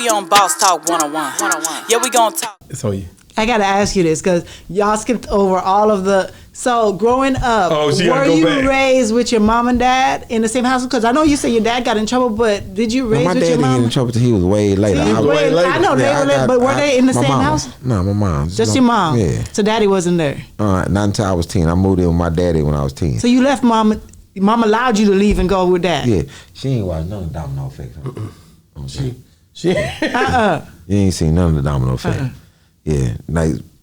We on Boss Talk 101. Yeah, we gonna talk. So I gotta ask you this because y'all skipped over all of the. So growing up, were you raised with your mom and dad in the same house? Because I know you said your dad got in trouble, but did you raise with your mom? My dad didn't get in trouble till he was way later. I know they were later, but were they in the same house? No, my mom. Just your mom? Yeah. So daddy wasn't there? Not until I was 10. I moved in with my daddy when I was 10. So you left mom. Mom allowed you to leave and go with dad? Yeah. She ain't watched none of the Domino Effect. She You ain't seen none of the Domino Effect. Yeah.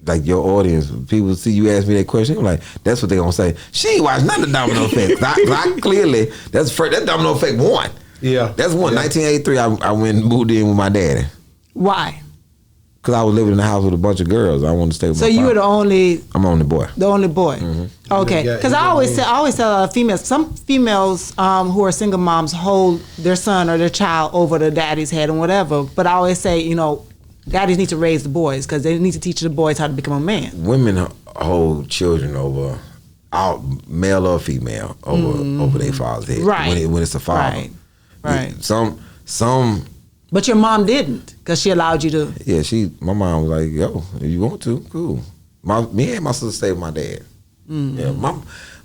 Like your audience, people see you ask me that question, I'm like, that's what they gonna say. She ain't watched none of the Domino Effect. I clearly, that Domino Effect won. Yeah. That's one. 1983, I went and moved in with my daddy. Why? Because I was living in the house with a bunch of girls. I wanted to stay with my So you father. were the only... I'm the only boy. The only boy. Mm-hmm. Okay. Because I always tell females, some females who are single moms hold their son or their child over the daddy's head and whatever. But I always say, daddies need to raise the boys because they need to teach the boys how to become a man. Women hold children over, male or female, over their father's head. Right. When it's a father. Right. Some. But your mom didn't because she allowed you to. Yeah, my mom was like, yo, if you want to, cool. Me and my sister stayed with my dad. Mm-hmm. Yeah,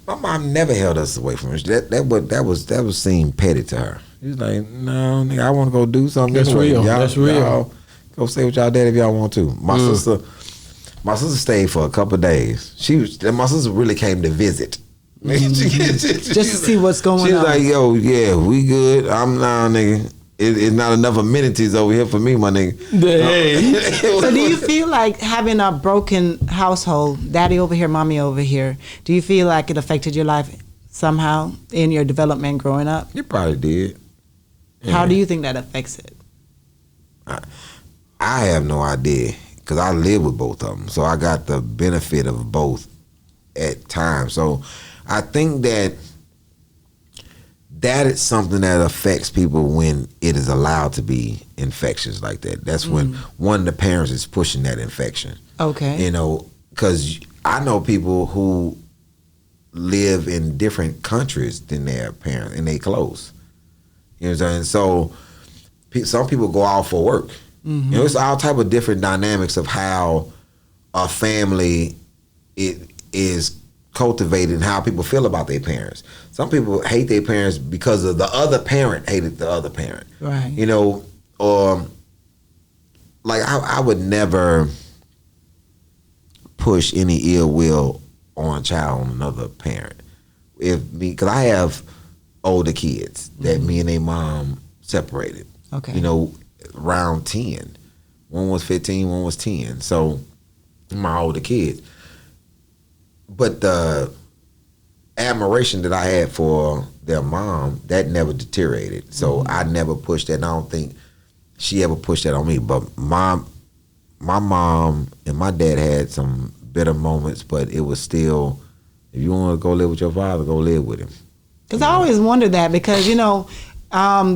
my mom never held us away from her. That was seemed petty to her. She was like, no, nigga, I want to go do something. That's anyway. real. That's real. Y'all go stay with y'all dad if y'all want to. My sister stayed for a couple of days. My sister really came to visit. Just to see what's going on. She's like, yo, yeah, we good. I'm now, nigga. It's not enough amenities over here for me, my nigga. Hey. So do you feel like having a broken household, daddy over here, mommy over here, do you feel like it affected your life somehow in your development growing up? It probably did. Yeah. How do you think that affects it? I have no idea because I live with both of them. So I got the benefit of both at times. So I think that is something that affects people when it is allowed to be infectious like that. That's when one of the parents is pushing that infection. Okay. Because I know people who live in different countries than their parents and they close. You know what I'm saying? So some people go out for work. Mm-hmm. It's all type of different dynamics of how a family is cultivated and how people feel about their parents. Some people hate their parents because of the other parent hated the other parent. Right. Or like I would never push any ill will on a child on another parent. Because I have older kids that me and their mom separated. Okay. Around 10. One was 15, one was 10. So my older kids. But the admiration that I had for their mom, that never deteriorated. So I never pushed that. And I don't think she ever pushed that on me. But my mom and my dad had some bitter moments, but it was still, if you want to go live with your father, go live with him. Because I always wondered that because,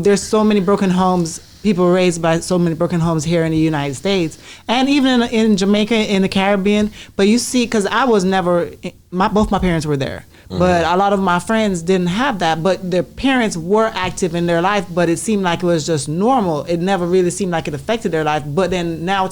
there's so many broken homes, people raised by so many broken homes here in the United States and even in Jamaica, in the Caribbean. But you see, because I was never, both my parents were there. But a lot of my friends didn't have that, but their parents were active in their life, but it seemed like it was just normal. It never really seemed like it affected their life. But then now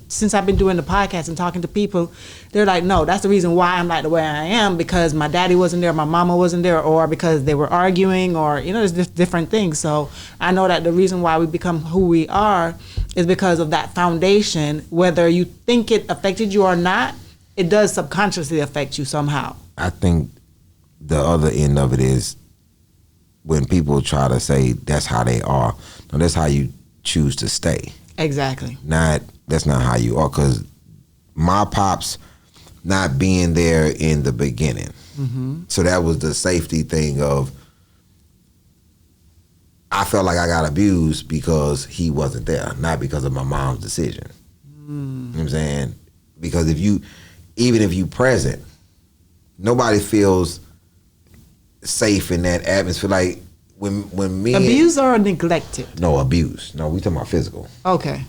since I've been doing the podcast and talking to people, they're like, no, that's the reason why I'm like the way I am, because my daddy wasn't there, my mama wasn't there, or because they were arguing, or, there's different things. So I know that the reason why we become who we are is because of that foundation. Whether you think it affected you or not, it does subconsciously affect you somehow. I think the other end of it is when people try to say that's how they are. No, that's how you choose to stay. Exactly. That's not how you are. Because my pops not being there in the beginning. Mm-hmm. So that was the safety thing of, I felt like I got abused because he wasn't there, not because of my mom's decision. You know what I'm saying? Because even if you present, nobody feels safe in that atmosphere. Like when me abused or neglected? No, abuse. No, we talking about physical. Okay.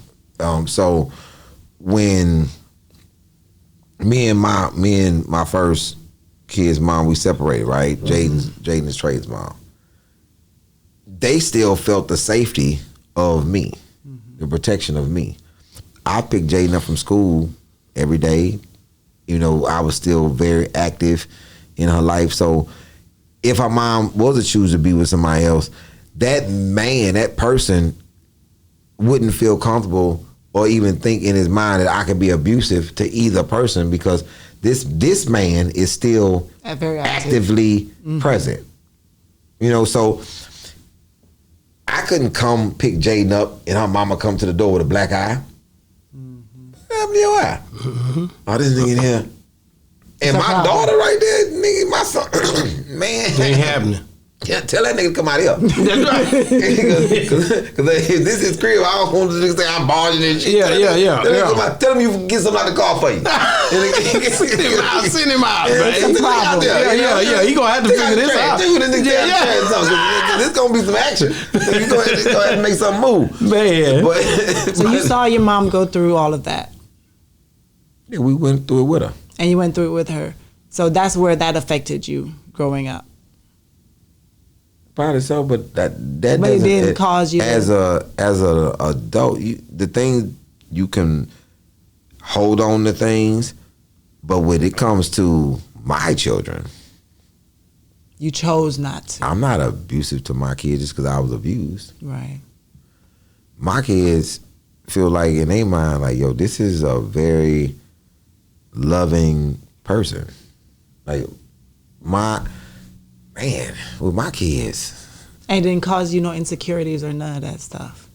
So when me and my first kid's mom, we separated, right? Jaden's Trey's mom. They still felt the safety of me. Mm-hmm. the protection of me. I picked Jaden up from school every day. You know, I was still very active in her life. So if her mom was to choose to be with somebody else, that man, that person wouldn't feel comfortable or even think in his mind that I could be abusive to either person, because this man is still very actively present. You know, so I couldn't come pick Jaden up and her mama come to the door with a black eye. What happened to your eye? Oh, this nigga in here. And my daughter right there, nigga, my son, man. It ain't happening. Yeah, tell that nigga to come out here. That's right. Because if this is crib, I don't want to say I'm barging and shit. Yeah. Tell him you can get something out the car for you. Send him out, man. Yeah. He gonna have to figure this out. This gonna be some action. You gonna have to make something move, man. So you saw your mom go through all of that. Yeah, we went through it with her. And you went through it with her. So that's where that affected you growing up. Probably so, but that but it didn't cause you as a adult. The thing you can hold on to things, but when it comes to my children, you chose not to. I'm not abusive to my kids just because I was abused. Right. My kids feel like in their mind, like, yo, this is a very loving person. Like with my kids. And it didn't cause you no insecurities or none of that stuff.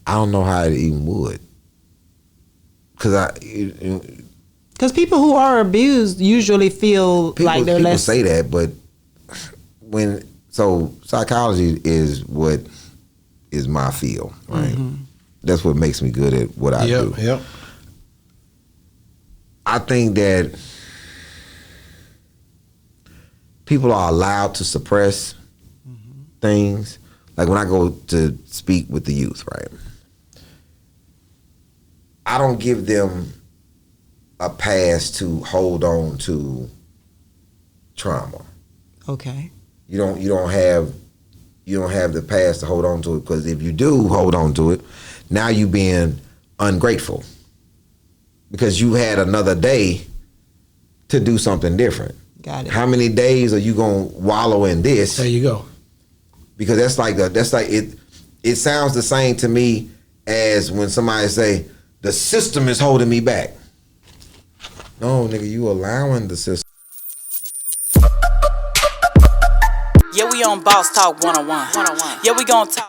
I don't know how it even would. Because people who are abused usually feel like they're less. People say that, but psychology is what is my field, right? Mm-hmm. That's what makes me good at what I do. Yep. I think that people are allowed to suppress things. Like when I go to speak with the youth, right? I don't give them a pass to hold on to trauma. Okay. You don't have the pass to hold on to it, because if you do hold on to it, now you being ungrateful because you had another day to do something different. Got it. How many days are you gonna wallow in this? There you go. Because that's like it. It sounds the same to me as when somebody say the system is holding me back. No, nigga, you allowing the system. Yeah, we on Boss Talk 101. Yeah, we gonna talk.